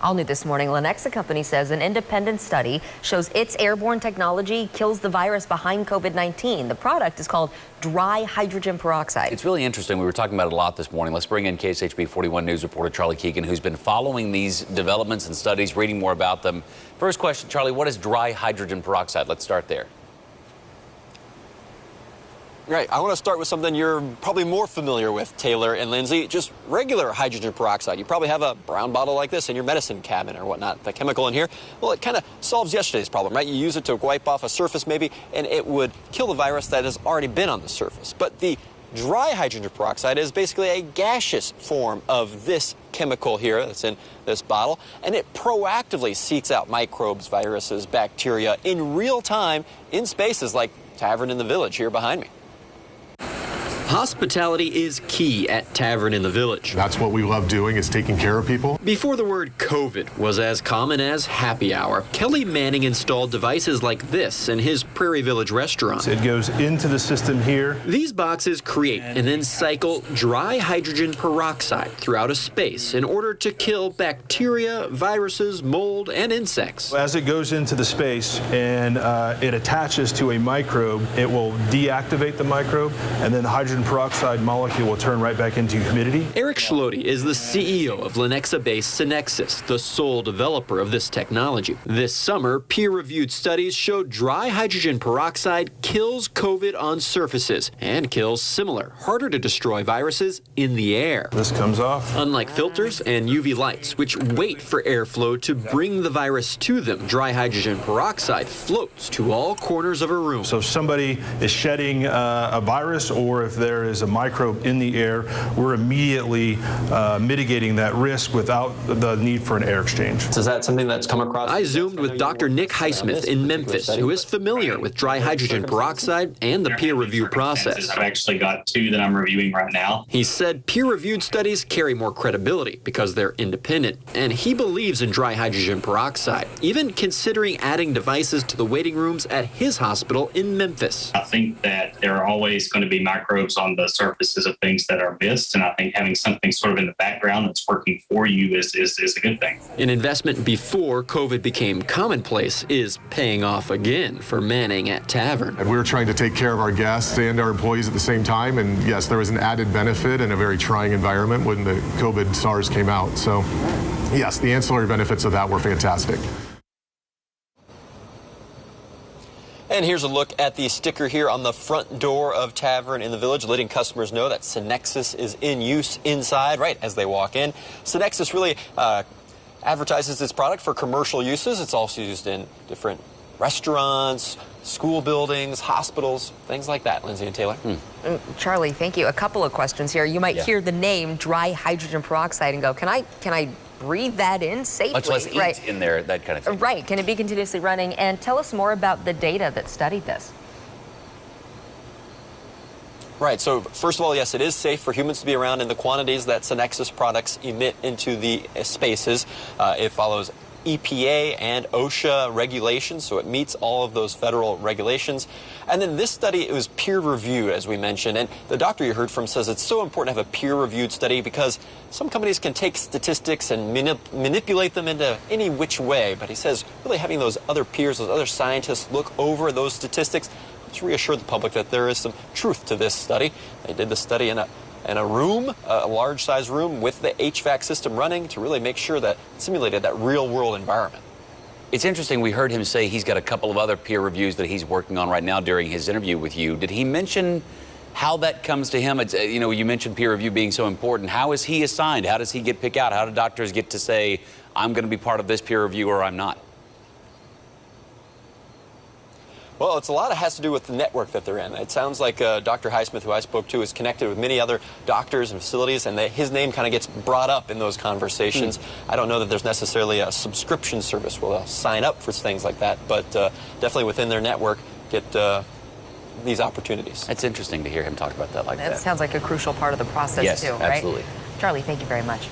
All new this morning, Lenexa company says an independent study shows its airborne technology kills the virus behind COVID-19. The product is called dry hydrogen peroxide. It's really interesting. We were talking about it a lot this morning. Let's bring in KSHB 41 News reporter Charlie Keegan, who's been following these developments and studies, reading more about them. First question, Charlie, what is dry hydrogen peroxide? Let's start there. Right, I want to start with something you're probably more familiar with, Taylor and Lindsay, just regular hydrogen peroxide. You probably have a brown bottle like this in your medicine cabinet or whatnot. The chemical in here, well, it kind of solves yesterday's problem, right? You use it to wipe off a surface maybe, and it would kill the virus that has already been on the surface. But the dry hydrogen peroxide is basically a gaseous form of this chemical here that's in this bottle, and it proactively seeks out microbes, viruses, bacteria in real time in spaces like Tavern in the Village here behind me. Hospitality is key at Tavern in the Village. That's what we love doing, is taking care of people. Before the word COVID was as common as happy hour, Kelly Manning installed devices like this in his Prairie Village restaurant. It goes into the system here. These boxes create and then cycle dry hydrogen peroxide throughout a space in order to kill bacteria, viruses, mold, and insects. As it goes into the space and it attaches to a microbe, it will deactivate the microbe, and then the hydrogen peroxide molecule will turn right back into humidity. Eric Schlote is the CEO of Lenexa-based Synexis, the sole developer of this technology. This summer, peer-reviewed studies showed dry hydrogen peroxide kills COVID on surfaces and kills similar, harder to destroy viruses in the air. This comes off. Unlike filters and UV lights, which wait for airflow to bring the virus to them, dry hydrogen peroxide floats to all corners of a room. So if somebody is shedding a virus, or if there is a microbe in the air, we're immediately mitigating that risk without the need for an air exchange. So is that something that's come across? I zoomed with Dr. Nick Highsmith in Memphis, who is familiar with dry hydrogen peroxide and the peer review process. I've actually got 2 that I'm reviewing right now. He said peer-reviewed studies carry more credibility because they're independent, and he believes in dry hydrogen peroxide, even considering adding devices to the waiting rooms at his hospital in Memphis. I think that there are always going to be microbes on the surfaces of things that are missed, and I think having something sort of in the background that's working for you is a good thing. An investment before COVID became commonplace is paying off again for Manning at Tavern. And we were trying to take care of our guests and our employees at the same time, and yes, there was an added benefit in a very trying environment when the COVID SARS came out. So yes, the ancillary benefits of that were fantastic. And here's a look at the sticker here on the front door of Tavern in the Village, letting customers know that Synexis is in use inside right as they walk in. Synexis really advertises its product for commercial uses. It's also used in different restaurants, school buildings, hospitals, things like that. Lindsay and Taylor. Charlie, thank you. A couple of questions here. You might hear the name dry hydrogen peroxide and go, can I breathe that in safely? Much less eat in there, that kind of thing. Right. Can it be continuously running? And tell us more about the data that studied this. Right, so first of all, yes, it is safe for humans to be around in the quantities that Synexis products emit into the spaces. It follows EPA and OSHA regulations, so it meets all of those federal regulations. And then this study, it was peer-reviewed, as we mentioned, and the doctor you heard from says it's so important to have a peer-reviewed study because some companies can take statistics and manipulate them into any which way, but he says really having those other peers, those other scientists look over those statistics to reassure the public that there is some truth to this study. They did the study in a room, a large-size room with the HVAC system running to really make sure that it simulated that real-world environment. It's interesting, we heard him say he's got a couple of other peer reviews that he's working on right now during his interview with you. Did he mention how that comes to him? It's, you know, you mentioned peer review being so important. How is he assigned? How does he get picked out? How do doctors get to say, I'm going to be part of this peer review or I'm not? Well, it's a lot has to do with the network that they're in. It sounds like Dr. Highsmith, who I spoke to, is connected with many other doctors and facilities, and his name kind of gets brought up in those conversations. I don't know that there's necessarily a subscription service where they'll sign up for things like that, but definitely within their network get these opportunities. It's interesting to hear him talk about that like that. That sounds like a crucial part of the process, too, right? Yes, absolutely. Charlie, thank you very much.